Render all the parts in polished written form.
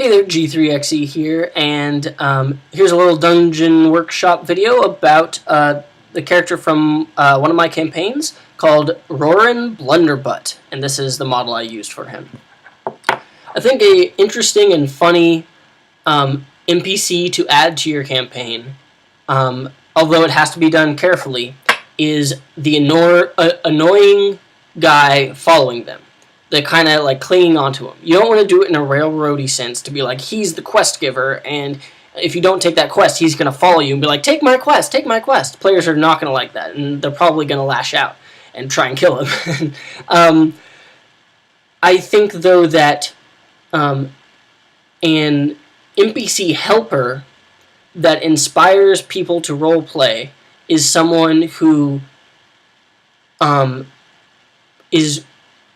Hey there, G3XE here, and here's a little dungeon workshop video about the character from one of my campaigns called Rorin Blunderbutt, and this is the model I used for him. I think a interesting and funny NPC to add to your campaign, although it has to be done carefully, is the annoying guy following them. They're kind of like clinging onto him. You don't want to do it in a railroady sense to be like, he's the quest giver, and if you don't take that quest, he's going to follow you and be like, take my quest, take my quest. Players are not going to like that, and they're probably going to lash out and try and kill him. I think, though, that an NPC helper that inspires people to roleplay is someone who is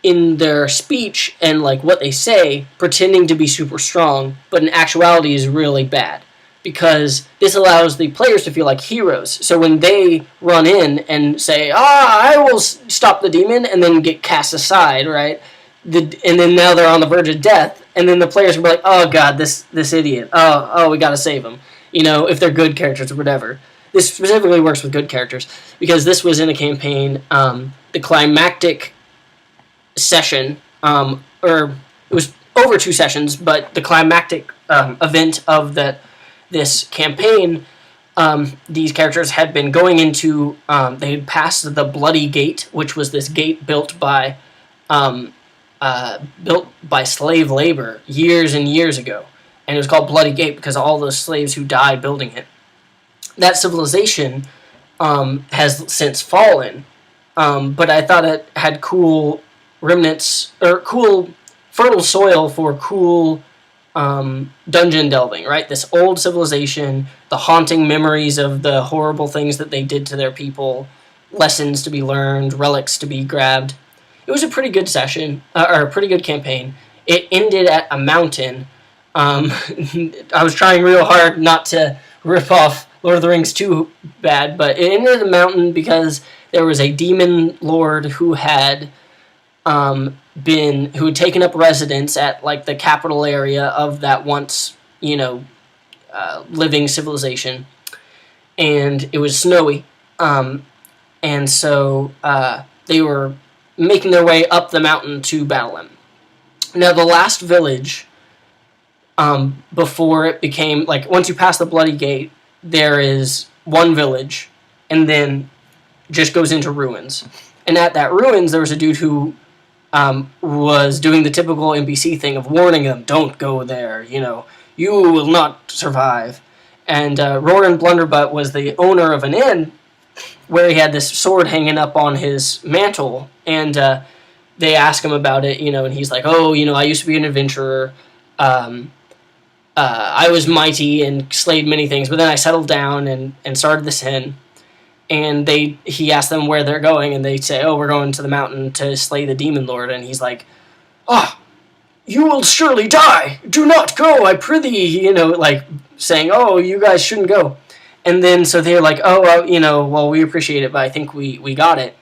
in their speech and like what they say pretending to be super strong, but in actuality is really bad, because this allows the players to feel like heroes. So when they run in and say, I will stop the demon, and then get cast aside, right, and then now they're on the verge of death, and then the players will be like, oh god, this idiot, oh we gotta save him, you know, if they're good characters or whatever. This specifically works with good characters, because this was in a campaign, the climactic session, or it was over 2 sessions, but the climactic event of this campaign, these characters had been going into, they had passed the Bloody Gate, which was this gate built by slave labor years and years ago, and it was called Bloody Gate because of all those slaves who died building it. That civilization has since fallen, but I thought it had cool remnants, or cool fertile soil for cool dungeon delving, right? This old civilization, the haunting memories of the horrible things that they did to their people, lessons to be learned, relics to be grabbed. It was a pretty good session, or a pretty good campaign. It ended at a mountain. I was trying real hard not to rip off Lord of the Rings too bad, but it ended at a mountain because there was a demon lord who had taken up residence at like the capital area of that once, living civilization, and it was snowy, and so they were making their way up the mountain to battle him. Now the last village, before it became, like, once you pass the Bloody Gate, there is one village, and then just goes into ruins. And at that ruins, there was a dude who was doing the typical NPC thing of warning them, don't go there, you will not survive. And Rorin Blunderbutt was the owner of an inn where he had this sword hanging up on his mantle, and they ask him about it, and he's like, I used to be an adventurer, I was mighty and slayed many things, but then I settled down and started this inn. And he asked them where they're going, and they say, we're going to the mountain to slay the demon lord. And he's like, you will surely die. Do not go, I prithee, like saying, you guys shouldn't go. And then so they're like, well, we appreciate it, but I think we got it,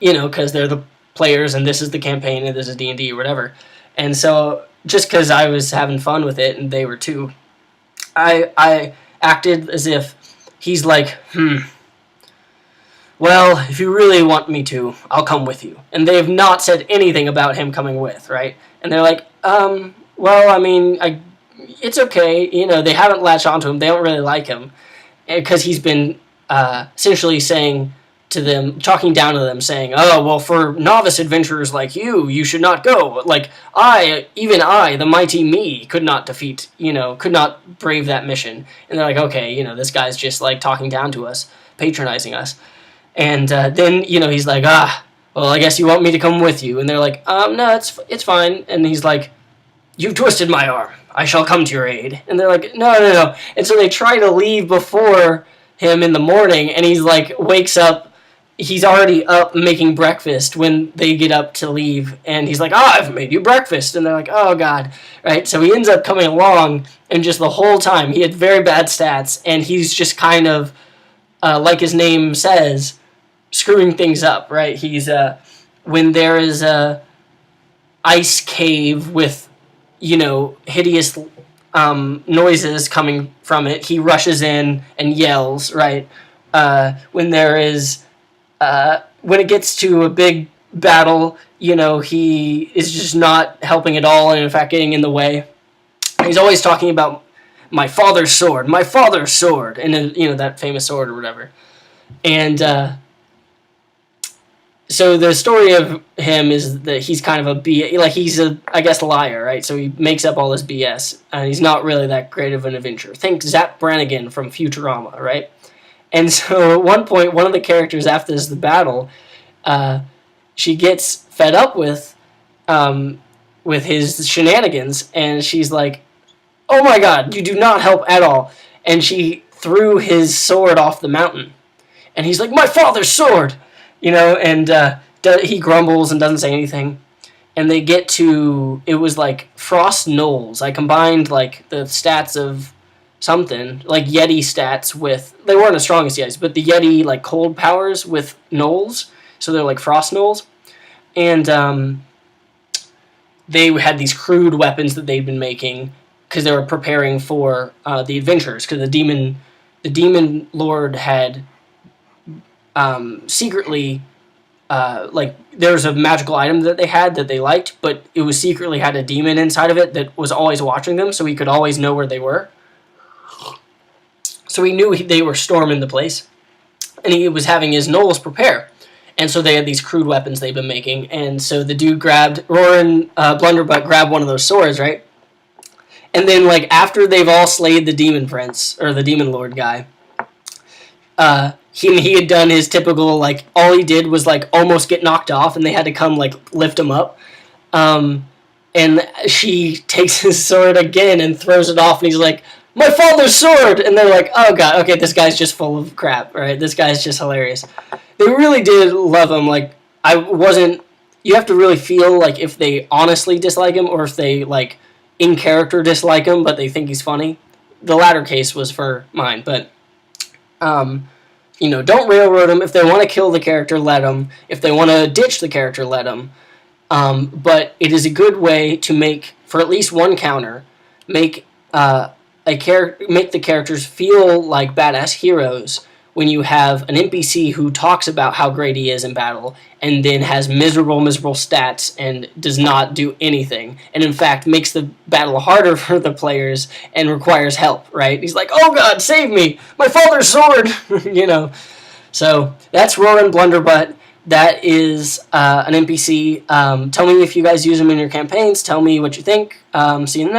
because they're the players, and this is the campaign, and this is D&D or whatever. And so just because I was having fun with it, and they were too, I acted as if he's like, well, if you really want me to, I'll come with you. And they have not said anything about him coming with, right? And they're like, well, I mean, it's okay. They haven't latched onto him. They don't really like him. Because he's been essentially saying to them, talking down to them, saying, well, for novice adventurers like you should not go. Like, even I, the mighty me, could not could not brave that mission. And they're like, okay, this guy's just, like, talking down to us, patronizing us. And then, he's like, well, I guess you want me to come with you. And they're like, no, it's fine. And he's like, you've twisted my arm. I shall come to your aid. And they're like, no. And so they try to leave before him in the morning, and he's like, wakes up. He's already up making breakfast when they get up to leave. And he's like, I've made you breakfast. And they're like, oh, God. Right? So he ends up coming along, and just the whole time, he had very bad stats, and he's just kind of, like his name says, screwing things up, right? He's, when there is a ice cave with hideous noises coming from it, he rushes in and yells, right? When it gets to a big battle, he is just not helping at all, and in fact getting in the way. He's always talking about my father's sword, and that famous sword or whatever. And so the story of him is that he's kind of he's I guess, liar, right? So he makes up all this BS, and he's not really that great of an adventurer. Think Zap Brannigan from Futurama, right? And so at one point, one of the characters after the battle, she gets fed up with his shenanigans, and she's like, "Oh my God, you do not help at all!" And she threw his sword off the mountain, and he's like, "My father's sword!" And he grumbles and doesn't say anything. And they get to, it was like Frost Knolls. I combined like the stats of something, like Yeti stats with, they weren't the strongest Yetis, but the Yeti like cold powers with Knolls. So they're like Frost Knolls. And they had these crude weapons that they'd been making because they were preparing for the adventurers. Because the demon lord had secretly, there was a magical item that they had that they liked, but it was secretly had a demon inside of it that was always watching them, so he could always know where they were. So he knew they were storming the place, and he was having his gnolls prepare. And so they had these crude weapons they'd been making, and so the dude Rorin, Blunderbutt grabbed one of those swords, right? And then, after they've all slayed the demon prince, or the demon lord guy, he had done his typical, all he did was, almost get knocked off, and they had to come, lift him up. And she takes his sword again and throws it off, and he's like, "My father's sword!" And they're like, "Oh, God, okay, this guy's just full of crap, right? This guy's just hilarious." They really did love him. You have to really feel, if they honestly dislike him, or if they, in character dislike him, but they think he's funny. The latter case was for mine, but... don't railroad them. If they want to kill the character, let them. If they want to ditch the character, let them. But it is a good way to make, for at least one counter, make the characters feel like badass heroes when you have an NPC who talks about how great he is in battle and then has miserable stats and does not do anything, and in fact makes the battle harder for the players and requires help, right? He's like, "Oh God, save me! My father's sword!" So that's Rorin Blunderbutt. That is an NPC. Tell me if you guys use him in your campaigns. Tell me what you think. See you in the next